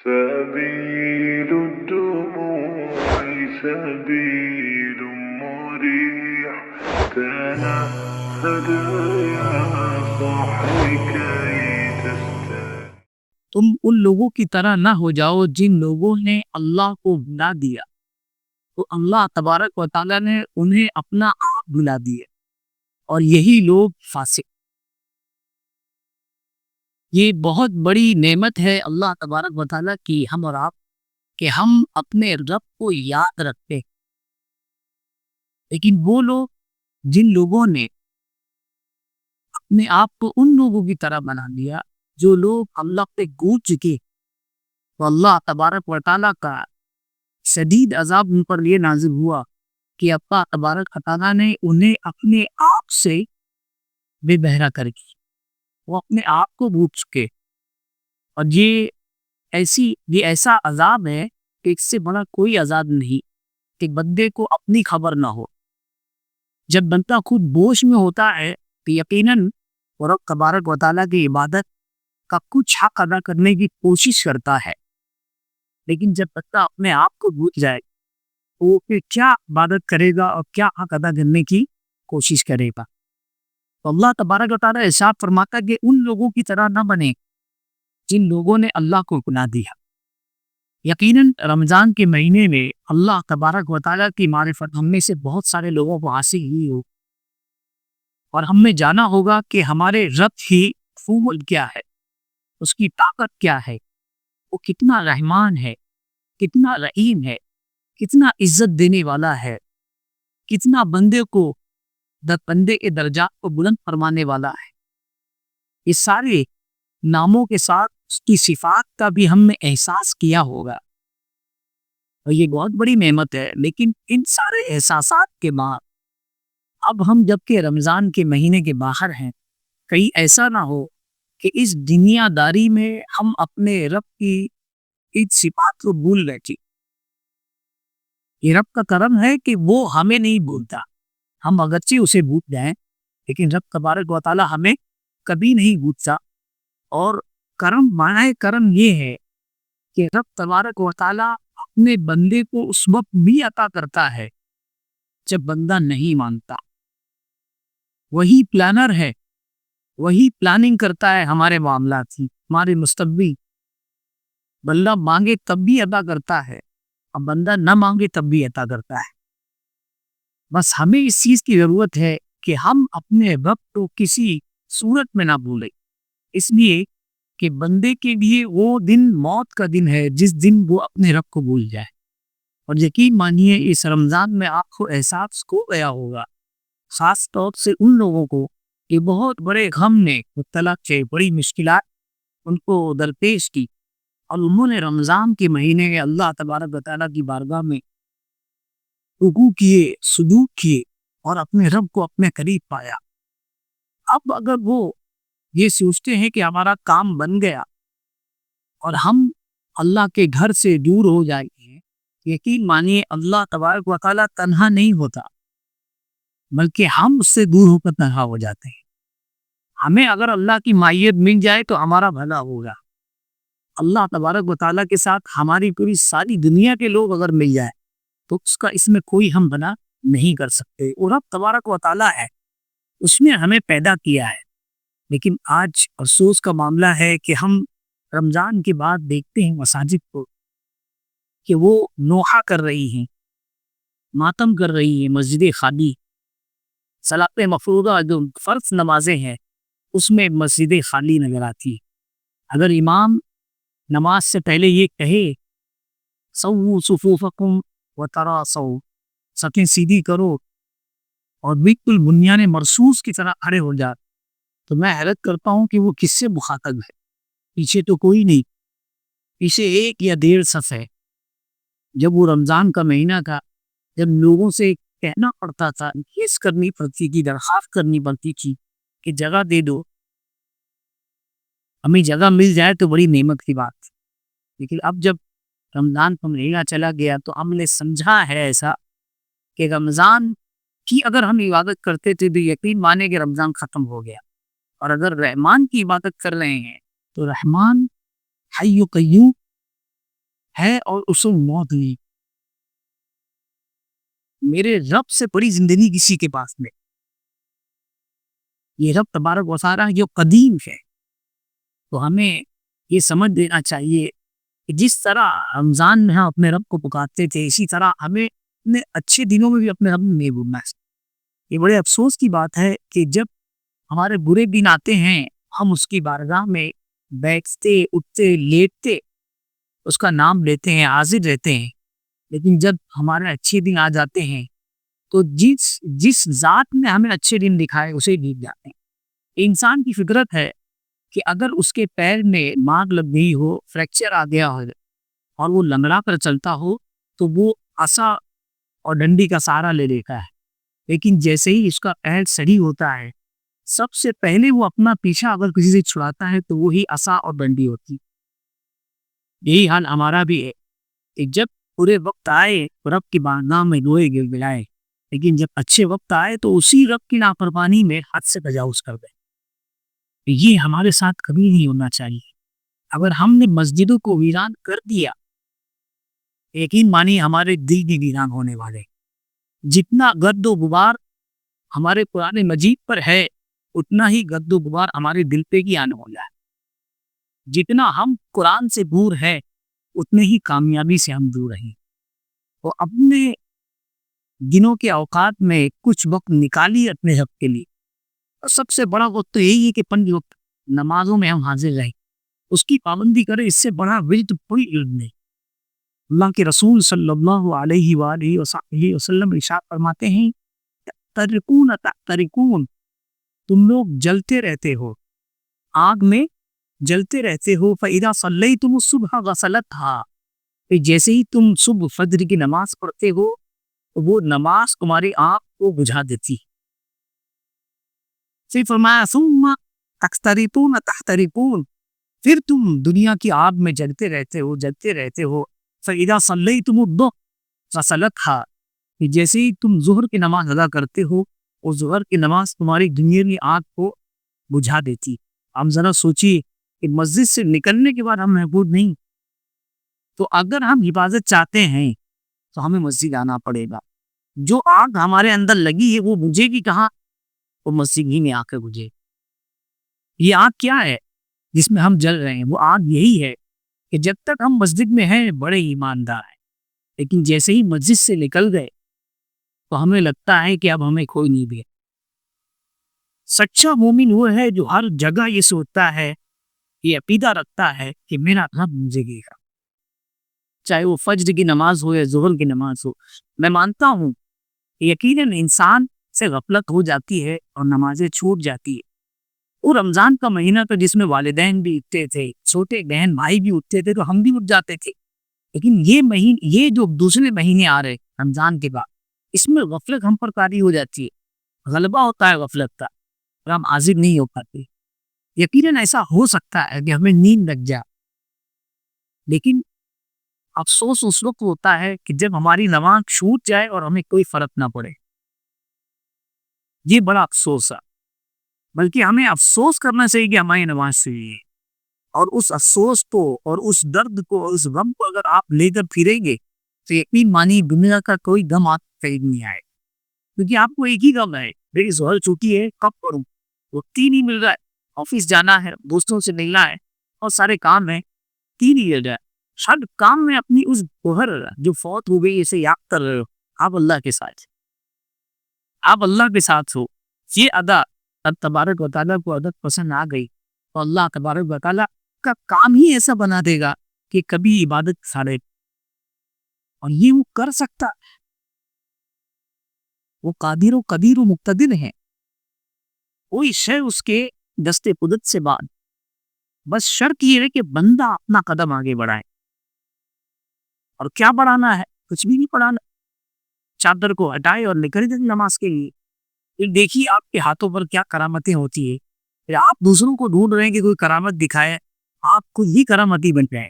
سبيل الدموع سبيل مريح تنهد يا صاحي كي تستريح. تم ان لوگوں کی طرح نہ ہو جاؤ جن لوگوں نے اللہ کو بھلا دیا تو اللہ تبارک و تعالیٰ نے انہیں اپنا آپ بھلا دیا، اور یہی لوگ فاسق۔ یہ بہت بڑی نعمت ہے اللہ تبارک و تعالیٰ کی ہم اور آپ، کہ ہم اپنے رب کو یاد رکھتے ہیں۔ لیکن وہ لوگ جن لوگوں نے اپنے آپ کو ان لوگوں کی طرح بنا دیا جو لوگ اللہ پہ گوچ چکے، تو اللہ تبارک و تعالیٰ کا شدید عذاب ان پر یہ نازل ہوا کہ اللہ تبارک و تعالیٰ نے انہیں اپنے آپ سے بے بہرا کر دی، وہ اپنے آپ کو بھول چکے۔ اور یہ ایسا عذاب ہے کہ اس سے بڑا کوئی عذاب نہیں کہ بندے کو اپنی خبر نہ ہو۔ جب بندہ خود بوش میں ہوتا ہے تو یقیناً وہ رب تبارک و تعالیٰ کی عبادت کا کچھ حق ادا کرنے کی کوشش کرتا ہے، لیکن جب بندہ اپنے آپ کو بھول جائے تو وہ پھر کیا عبادت کرے گا اور کیا حق ادا کرنے کی کوشش کرے گا؟ تو اللہ تبارک و تعالیٰ ارشاد فرماتا ہے کہ ان لوگوں کی طرح نہ بنے جن لوگوں نے اللہ کو گناہ دیا۔ یقیناً رمضان کے مہینے میں اللہ تبارک و تعالیٰ کی معرفت ہم میں سے بہت سارے لوگوں کو حاصل ہوئی ہو، اور ہم نے جانا ہوگا کہ ہمارے رب کی قوت کیا ہے، اس کی طاقت کیا ہے، وہ کتنا رحمان ہے، کتنا رحیم ہے، کتنا عزت دینے والا ہے، کتنا بندے کے درجات کو بلند فرمانے والا ہے۔ یہ سارے ناموں کے ساتھ اس کی صفات کا بھی ہم نے احساس کیا ہوگا، اور یہ بہت بڑی نعمت ہے۔ لیکن ان سارے احساسات کے بعد اب ہم جب کہ رمضان کے مہینے کے باہر ہیں، کہیں ایسا نہ ہو کہ اس دنیا داری میں ہم اپنے رب کی ان صفات کو بھول بیٹھیں۔ یہ رب کا کرم ہے کہ وہ ہمیں نہیں بھولتا، ہم اگرچہ اسے بھول جائیں لیکن رب تبارک و تعالیٰ ہمیں کبھی نہیں بھولتا۔ اور معنی کرم یہ ہے کہ رب تبارک و تعالیٰ اپنے بندے کو اس وقت بھی عطا کرتا ہے جب بندہ نہیں مانتا۔ وہی پلانر ہے، وہی پلاننگ کرتا ہے ہمارے معاملات کی، ہمارے مستقبل۔ بندہ مانگے تب بھی عطا کرتا ہے، اور بندہ نہ مانگے تب بھی عطا کرتا ہے۔ بس ہمیں اس چیز کی ضرورت ہے کہ ہم اپنے رب کو کسی صورت میں نہ بھولیں، اس لیے کہ بندے کے لیے وہ دن موت کا دن ہے جس دن وہ اپنے رب کو بھول جائے۔ اور یقین مانیے اس رمضان میں آپ کو احساس ہو گیا ہوگا، خاص طور سے ان لوگوں کو کہ بہت بڑے غم نے مبتلا تھے، بڑی مشکلات ان کو درپیش کی، اور انہوں نے رمضان کے مہینے میں اللہ تبارک و تعالیٰ کی بارگاہ میں رکوع کیے، سجود کیے، اور اپنے رب کو اپنے قریب پایا۔ اب اگر وہ یہ سوچتے ہیں کہ ہمارا کام بن گیا اور ہم اللہ کے گھر سے دور ہو جائیں گے، یقین مانیے اللہ تبارک و تعالیٰ تنہا نہیں ہوتا، بلکہ ہم اس سے دور ہو کر تنہا ہو جاتے ہیں۔ ہمیں اگر اللہ کی معیت مل جائے تو ہمارا بھلا ہوگا۔ اللہ تبارک و تعالیٰ کے ساتھ ہماری پوری ساری دنیا کے لوگ اگر مل جائے تو اس میں کوئی ہم بنا نہیں کر سکتے۔ اور رب تبارک و تعالیٰ ہے، اس نے ہمیں پیدا کیا ہے، لیکن آج افسوس کا معاملہ ہے کہ ہم رمضان کے بعد دیکھتے ہیں مساجد کو کہ وہ نوحہ کر رہی ہیں، ماتم کر رہی ہیں، مسجدیں خالی، صلاۃ مفروضہ جو فرض نمازیں ہیں اس میں مسجدیں خالی نظر آتی ہیں۔ اگر امام نماز سے پہلے یہ کہے سووا صفوفکم وتراصوا، صفیں سیدھی کرو، اور بالکل بنیان مرصوص کی طرح کھڑے ہو جاتے، تو میں حیرت کرتا ہوں کہ وہ کس سے مخاطب ہے؟ پیچھے تو کوئی نہیں، پیچھے ایک یا ڈیڑھ صف ہے۔ جب وہ رمضان کا مہینہ تھا، جب لوگوں سے کہنا پڑتا تھا، کیس کرنی پڑتی تھی، درخواست کرنی پڑتی تھی کہ جگہ دے دو، ہمیں جگہ مل جائے تو بڑی نعمت کی بات۔ لیکن اب جب رمضان کا مہینہ چلا گیا تو ہم نے سمجھا ہے ایسا کہ رمضان کی اگر ہم عبادت کرتے تھے تو یقین مانے کہ رمضان ختم ہو گیا، اور اگر رحمان کی عبادت کر رہے ہیں تو رحمان حی و قیوم ہے اور اسے موت نہیں. میرے رب سے بڑی زندگی کسی کے پاس نہیں. یہ رب تبارک و تعالی جو قدیم ہے، تو ہمیں یہ سمجھ دینا چاہیے کہ جس طرح رمضان میں ہم اپنے رب کو پکارتے تھے، اسی طرح ہمیں اپنے اچھے دنوں میں بھی اپنے رب میں نہیں بھولنا ہے. یہ بڑے افسوس کی بات ہے کہ جب ہمارے برے دن آتے ہیں، ہم اس کی بارگاہ میں بیٹھتے، اٹھتے، لیٹتے، اس کا نام لیتے ہیں، حاضر رہتے ہیں، لیکن جب ہمارے اچھے دن آ جاتے ہیں تو جس ذات نے ہمیں اچھے دن دکھائے اسے بھول جاتے ہیں. انسان کی فطرت ہے کہ اگر اس کے پیر میں مار لگ گئی ہو، فریکچر آ گیا ہو اور وہ لنگڑا کر چلتا ہو تو وہ عصا اور ڈنڈی کا سہارا لے لیتا ہے. لیکن جیسے ہی اس کا پیر صحیح ہوتا ہے، سب سے پہلے وہ اپنا پیچھا اگر کسی سے چھڑاتا ہے تو وہی عصا اور ڈنڈی ہوتی. یہی حال ہمارا بھی ہے کہ جب برے وقت آئے رب کی بارگاہ میں روئے گڑگڑائے، لیکن جب اچھے وقت آئے تو اسی رب کی نافرمانی میں حد سے تجاوز کر گئے. یہ ہمارے ساتھ کبھی نہیں ہونا چاہیے. اگر ہم نے مسجدوں کو ویران کر دیا، یقین مانی ہمارے دل بھی ویران ہونے والے. جتنا گرد و غبار ہمارے قرآن مجید پر ہے، اتنا ہی گرد و غبار ہمارے دل پہ بھی آنے والا ہے. جتنا ہم قرآن سے دور ہے، اتنے ہی کامیابی سے ہم دور رہیں. تو اپنے دنوں کے اوقات میں کچھ وقت نکالیے اپنے حق کے لیے. اور سب سے بڑا وقت تو یہی ہے کہ 5 وقت نمازوں میں ہم حاضر رہیں، اس کی پابندی کریں. اس سے بڑا ورد کوئی علم نہیں. اللہ کے رسول صلی اللہ علیہ وآلہ وسلم ارشاد فرماتے ہیں، تحترقون، تم لوگ جلتے رہتے ہو، آگ میں جلتے رہتے ہو. فَإِذَا صَلَّيْتُمُ الصُّبْحَ غَسَلَتْهَا، جیسے ہی تم صبح فجر کی نماز پڑھتے ہو، وہ نماز تمہاری آنکھ کو بجھا دیتی. پھر فرمایا ثُمَّ تَحْتَرِقُونَ تَحْتَرِقُونَ، پھر تم دنیا کی آگ میں جلتے رہتے ہو، جلتے رہتے ہو. فَإِذَا صَلَّيْتُمُ الظُّهْرَ غَسَلَتْهَا، جیسے ہی تم ظہر کی نماز ادا کرتے ہو، وہ ظہر کی نماز تمہاری دنیا کی آگ کو بجھا دیتی. ہم ذرا سوچیے کہ مسجد سے نکلنے کے بعد ہم محفوظ نہیں، تو اگر ہم حفاظت چاہتے ہیں تو ہمیں مسجد آنا پڑے گا. جو آگ ہمارے اندر لگی ہے وہ بجھے گی کہاں؟ وہ مسجد ہی میں آ کے بجھے. یہ آگ کیا ہے جس میں ہم جل رہے ہیں؟ وہ آگ یہی ہے کہ جب تک ہم مسجد میں ہیں بڑے ایماندار ہیں، لیکن جیسے ہی مسجد سے نکل گئے تو ہمیں لگتا ہے کہ اب ہمیں کوئی نہیں بھی. سچا مومن وہ ہے جو ہر جگہ یہ سوچتا ہے، یہ عقیدہ رکھتا ہے کہ میرا رب مجھے گے گا، چاہے وہ فجر کی نماز ہو یا ظہر کی نماز ہو. میں مانتا ہوں یقیناً انسان سے غفلت ہو جاتی ہے اور نمازیں چھوٹ جاتی ہے. وہ رمضان کا مہینہ تو جس میں والدین بھی اٹھتے تھے، چھوٹے بہن بھائی بھی اٹھتے تھے، تو ہم بھی اٹھ جاتے تھے. لیکن یہ جو دوسرے مہینے آ رہے رمضان کے بعد، اس میں غفلت ہم پر طاری ہو جاتی ہے، غلبہ ہوتا ہے غفلت کا، اور ہم حاضر نہیں ہو پاتے. یقیناً ایسا ہو سکتا ہے کہ ہمیں نیند لگ جائے، لیکن افسوس اس وقت ہوتا ہے کہ جب ہماری نماز چھوٹ جائے اور ہمیں کوئی فرق نہ پڑے. یہ بڑا افسوس ہے. بلکہ ہمیں افسوس کرنا چاہیے کہ ہماری نماز صحیح ہے. اور اس افسوس کو اور اس درد کو اور اس غم کو اگر آپ لے کر پھریں گے تو یقین مانی دنیا کا کوئی غم آپ قریب نہیں آئے. کیونکہ آپ کو ایک ہی غم ہے، میری ظہر چھوٹی ہے، کب کروں؟ وقت ہی نہیں مل رہا ہے، آفس جانا ہے، دوستوں سے ملنا ہے، اور سارے کام ہیں، تین ہی رہ جائے. ہر کام میں اپنی اس ظہر جو فوت ہو گئی اسے یاد کر رہے ہو. آپ اللہ کے ساتھ، آپ اللہ کے ساتھ ہو. یہ ادا اب تبارک و تعالیٰ کو عادت پسند آ گئی تو اللہ تبارک و تعالیٰ کا کام ہی ایسا بنا دے گا کہ کبھی عبادت سارے. اور یہ وہ کر سکتا، وہ قادر و قدیر و مقتدر ہے. کوئی شے اس کے دست قدرت سے بعد، بس شرط یہ ہے کہ بندہ اپنا قدم آگے بڑھائے. اور کیا بڑھانا ہے؟ کچھ بھی نہیں بڑھانا. چادر کو ہٹائے اور نکل جائے نماز کے لیے. پھر دیکھیے آپ کے ہاتھوں پر کیا کرامتیں ہوتی ہے. پھر آپ دوسروں کو ڈھونڈ رہے ہیں کہ کوئی کرامت دکھائے، آپ خود ہی کرامتی بن جائیں.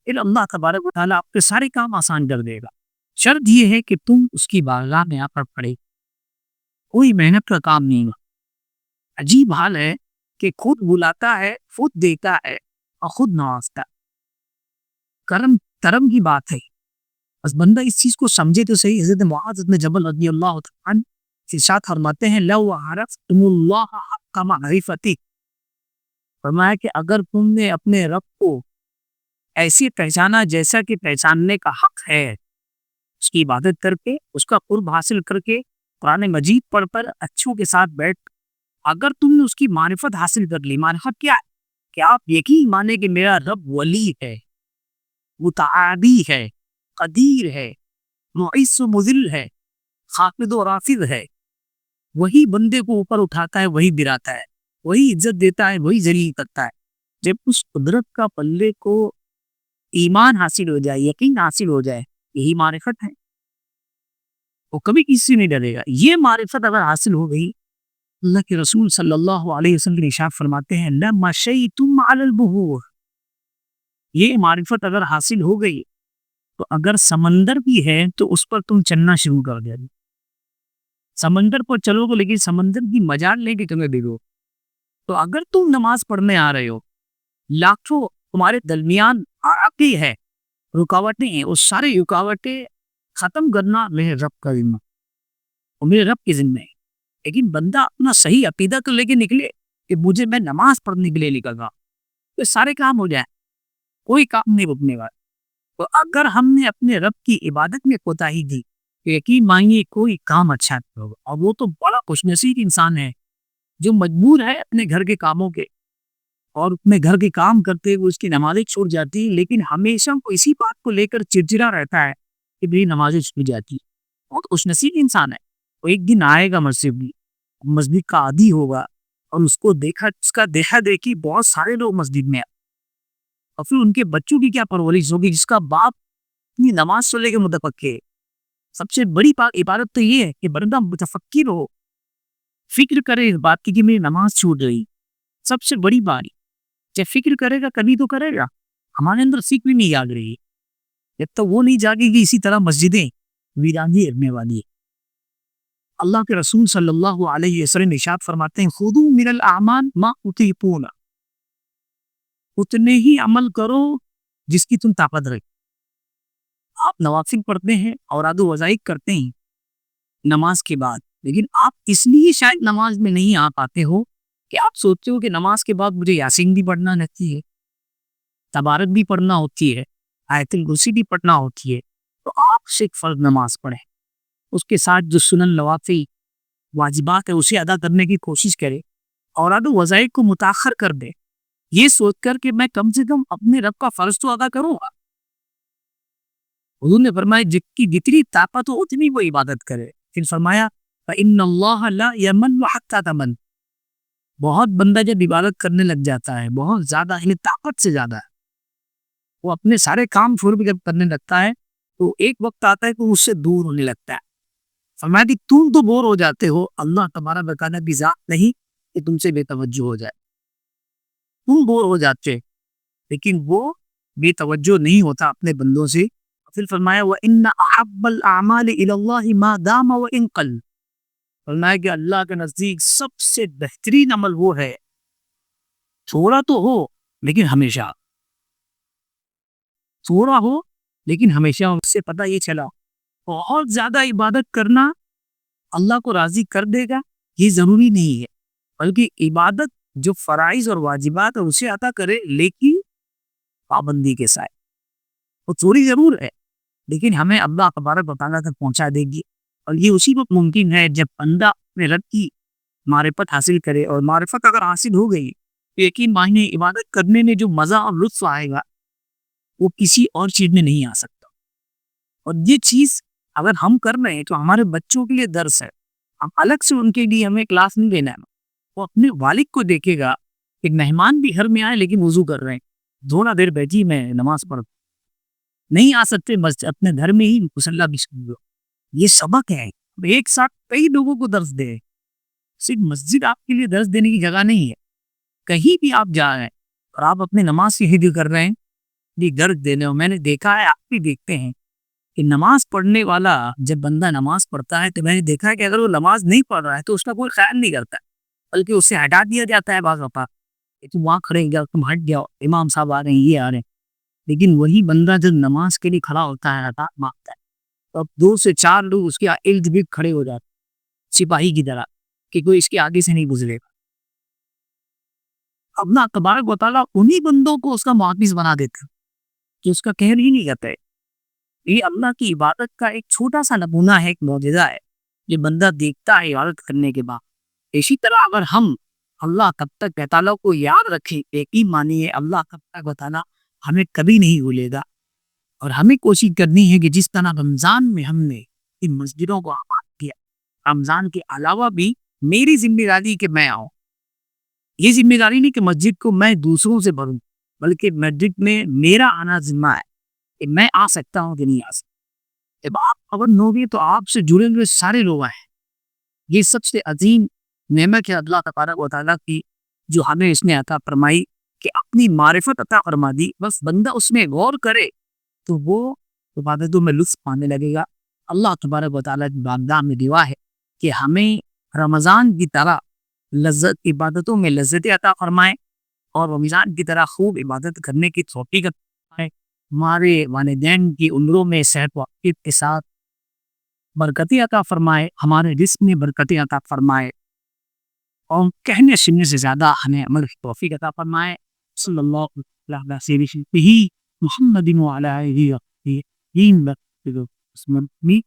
پھر اللہ تبارک و تعالیٰ آپ کے سارے کام آسان کر دے گا. شرط یہ ہے کہ تم اس کی بارگاہ میں آ کر پڑے. کوئی محنت کا کام نہیں ہے. عجیب حال ہے کہ خود بلاتا ہے، خود دیتا ہے اور خود نوازتا ہے. کرم محترم کی بات ہے. بس بندہ اس چیز کو سمجھے تو صحیح. حضرت معاذ بن جبل رضی اللہ تعالیٰ عنہ ارشاد فرماتے ہیں لو عرفتم اللہ حق معرفتی، فرمایا کہ اگر تم نے اپنے رب کو ایسی پہچانا جیسا کہ پہچاننے کا حق ہے، اس کی عبادت کر کے، اس کا قرب حاصل کر کے، قرآن مجید پڑھ کر اچھوں کے ساتھ بیٹھ، اگر تم نے اس کی معرفت حاصل کر لی. معرفت کیا ہے؟ کہ آپ یقین مانے کہ میرا رب ولی ہے، متعادی ہے، قدیر ہے، معز و مذل ہے، خافض و رافض ہے. وہی بندے کو اوپر اٹھاتا ہے، وہی گراتا ہے، وہی عزت دیتا ہے، وہی ذلیل کرتا ہے. جب اس قدرت کا پلے کو ایمان حاصل ہو جائے، یقین حاصل ہو جائے، یہی معرفت ہے. وہ کبھی کسی سے نہیں ڈرے گا. یہ معرفت اگر حاصل ہو گئی، اللہ کے رسول صلی اللہ علیہ وسلم ارشاد فرماتے ہیں لما شیتم علی البحور، یہ معرفت اگر حاصل ہو گئی تو اگر سمندر بھی ہے تو اس پر تم چلنا شروع کر دیا. سمندر پر چلو گے لیکن سمندر کی مجال لے کے تمہیں دیکھو. تو اگر تم نماز پڑھنے آ رہے ہو، لاکھوں تمہارے درمیان آتی ہے، رکاوٹیں ہیں، وہ ساری رکاوٹیں ختم کرنا میرے رب کا ذمہ، اور میرے رب کے ذمہ ہے. لیکن بندہ اپنا صحیح عقیدہ تو لے کے نکلے کہ مجھے میں نماز پڑھنے کے لیے نکل گا، تو سارے کام ہو جائیں، کوئی کام نہیں رکنے والا. تو اگر ہم نے اپنے رب کی عبادت میں کوتاہی دی تو یقین مانگیے کوئی کام اچھا نہیں ہوگا. اور وہ تو بڑا خوش نصیب انسان ہے جو مجبور ہے اپنے گھر کے کاموں کے، اور اپنے گھر کے کام کرتے ہوئے اس کی نمازیں چھوٹ جاتی، لیکن ہمیشہ وہ اسی بات کو لے کر چڑچڑا رہتا ہے کہ میری نمازیں چھوٹ جاتی. بہت خوش نصیب انسان ہے. وہ ایک دن آئے گا مسجد کا عادی ہوگا، اور اس کو دیکھا، اس کا دیکھا دیکھی بہت سارے لوگ مسجد میں، اور پھر ان کے بچوں کی کیا پرورش ہوگی جس کا باپ اپنی نماز سے لے کے متفکر. سب سے بڑی عبادت تو یہ ہے کہ بندہ متفکر ہو، فکر کرے اس بات کی کہ میری نماز چھوٹ گئی. سب سے بڑی بات جب فکر کرے گا کبھی تو کرے گا. ہمارے اندر فکر نہیں جاگ رہی، جب تک وہ نہیں جاگے گی اسی طرح مسجدیں ویرانی رہنے والی ہے. اللہ کے رسول صلی اللہ علیہ وسلم ارشاد فرماتے ہیں خذوا من الاعمال ما تطیقون، اتنے ہی عمل کرو جس کی تم طاقت رکھو. آپ نوافل پڑھتے ہیں، اوراد و وظائف کرتے ہیں نماز کے بعد، لیکن آپ اس لیے شاید نماز میں نہیں آ پاتے ہو کہ آپ سوچتے ہو کہ نماز کے بعد مجھے یاسین بھی پڑھنا رہتی ہے، تبارک بھی پڑھنا ہوتی ہے، آیت الکرسی بھی پڑھنا ہوتی ہے. تو آپ صرف فرض نماز پڑھیں، اس کے ساتھ جو سنن نوافل واجبات ہے اسے ادا کرنے کی کوشش کرے، اوراد و وظائف کو متاخر کر دے، یہ سوچ کر کہ میں کم سے کم اپنے رب کا فرض تو ادا کروں گا. حضور نے فرمایا جس کی جتنی طاقت ہو اتنی وہ عبادت کرے. پھر فرمایا فَإِنَّ اللَّهَ لَا يَمَنُّ حَتَّى تَمَنَّ، بہت بندہ جب عبادت کرنے لگ جاتا ہے بہت زیادہ، یعنی طاقت سے زیادہ، وہ اپنے سارے کام چھوڑ کے جب کرنے لگتا ہے تو ایک وقت آتا ہے کہ اس سے دور ہونے لگتا ہے. فرمایا کہ تم تو بور ہو جاتے ہو، اللہ تمہارا بتانا بھی ذات نہیں کہ تم سے بے توجہ ہو جائے. تم بور ہو جاتے لیکن وہ بے توجہ نہیں ہوتا اپنے بندوں سے. پھر فرمایا وَإِنَّ أَحَبَّ الْأَعْمَالِ إِلَى اللَّهِ مَا دَامَ وَإِنْ قَلَّ، فرمایا کہ اللہ کے نزدیک سب سے بہترین عمل وہ ہے تھوڑا تو ہو لیکن ہمیشہ، تھوڑا ہو لیکن ہمیشہ. اس سے پتہ یہ چلا بہت زیادہ عبادت کرنا اللہ کو راضی کر دے گا یہ ضروری نہیں ہے، بلکہ عبادت جو فرائض اور واجبات ہے اسے عطا کرے لیکن پابندی کے ساتھ. وہ تھوڑی ضرور ہے لیکن ہمیں اللہ تبارک و تعالیٰ تک پہنچا دے گی. اور یہ اسی وقت ممکن ہے جب بندہ اپنے رب کی معرفت حاصل کرے، اور معرفت اگر حاصل ہو گئی تو یقین معنی عبادت کرنے میں جو مزہ اور لطف آئے گا وہ کسی اور چیز میں نہیں آ سکتا. اور یہ چیز اگر ہم کر رہے ہیں تو ہمارے بچوں کے لیے درس ہے. ہم الگ سے ان کے لیے ہمیں کلاس نہیں دینا ہے، وہ اپنے والد کو دیکھے گا کہ مہمان بھی گھر میں آئے لیکن وضو کر رہے ہیں، تھوڑا دیر بیٹھی میں نماز پڑھ نہیں آ سکتے بس اپنے گھر میں ہی مصلی بھی سن لو. یہ سبق ہے. ایک ساتھ کئی لوگوں کو درس دے، صرف مسجد آپ کے لیے درس دینے کی جگہ نہیں ہے. کہیں بھی آپ جا رہے ہیں اور آپ اپنے نماز کی حفظ کر رہے ہیں یہ درس دینے ہو. میں نے دیکھا ہے، آپ بھی دیکھتے ہیں کہ نماز پڑھنے والا جب بندہ نماز پڑھتا ہے تو میں نے دیکھا ہے کہ اگر وہ نماز نہیں پڑھ رہا ہے تو اس کا کوئی خیال نہیں کرتا، بلکہ اسے ہٹا دیا جاتا ہے بعض اوقات کہ تم وہاں کھڑے جاؤ، تم ہٹ جاؤ، امام صاحب آ رہے ہیں، یہ آ رہے ہیں. لیکن وہی بندہ جب نماز کے لیے کھڑا ہوتا ہے رکعت مانگتا ہے تو اب 2 سے 4 لوگ اس کے ارد گرد کھڑے ہو جاتے سپاہی کی طرح کہ کوئی اس کے آگے سے نہیں گزرے گا. اپنا تبارک و تعالیٰ انہی بندوں کو اس کا محافظ بنا دیتا ہے کہ اس کا قہر ہی نہیں کرتا ہے. یہ اللہ کی عبادت کا ایک چھوٹا سا نمونہ ہے، ایک معجزہ ہے جو بندہ دیکھتا ہے عبادت کرنے کے بعد. اسی طرح اگر ہم اللہ کب تک تعالیٰ کو یاد رکھیں، یقین مانیے اللہ کب تک تعالیٰ ہمیں کبھی نہیں بھولے گا. اور ہمیں کوشش کرنی ہے کہ جس طرح رمضان میں ہم نے ان مسجدوں کو آباد کیا، رمضان کے علاوہ بھی میری ذمہ داری کہ میں آؤں. یہ ذمہ داری نہیں کہ مسجد کو میں دوسروں سے بھروں، بلکہ مسجد میں میرا آنا ذمہ ہے کہ میں آ سکتا ہوں کہ نہیں آ سکتا. جب آپ اگر نو گے تو آپ سے جڑے ہوئے سارے لوگ ہیں. یہ سب سے عظیم نعمت ہے اللہ تبارک و تعالیٰ کی جو ہمیں اس نے عطا فرمائی کہ اپنی معرفت عطا فرما دی. بس بندہ اس میں غور کرے تو وہ عبادتوں میں لطف پانے لگے گا. اللہ تبارک و تعالیٰ کی بارگاہ میں دعا ہے کہ ہمیں رمضان کی طرح عبادتوں میں لذت عطا فرمائے اور رمضان کی طرح خوب عبادت کرنے کی توفیق عطا فرمائے. ہمارے والدین کی عمروں میں صحت و عافیت کے ساتھ برکتیں عطا فرمائے، ہمارے جسم میں برکتیں عطا فرمائے اور کہنے سننے سے زیادہ ہمیں عمل کی توفیق عطا فرمائے. صلی اللہ علیہ سیدنا محمد وعلی آلہ وصحبہ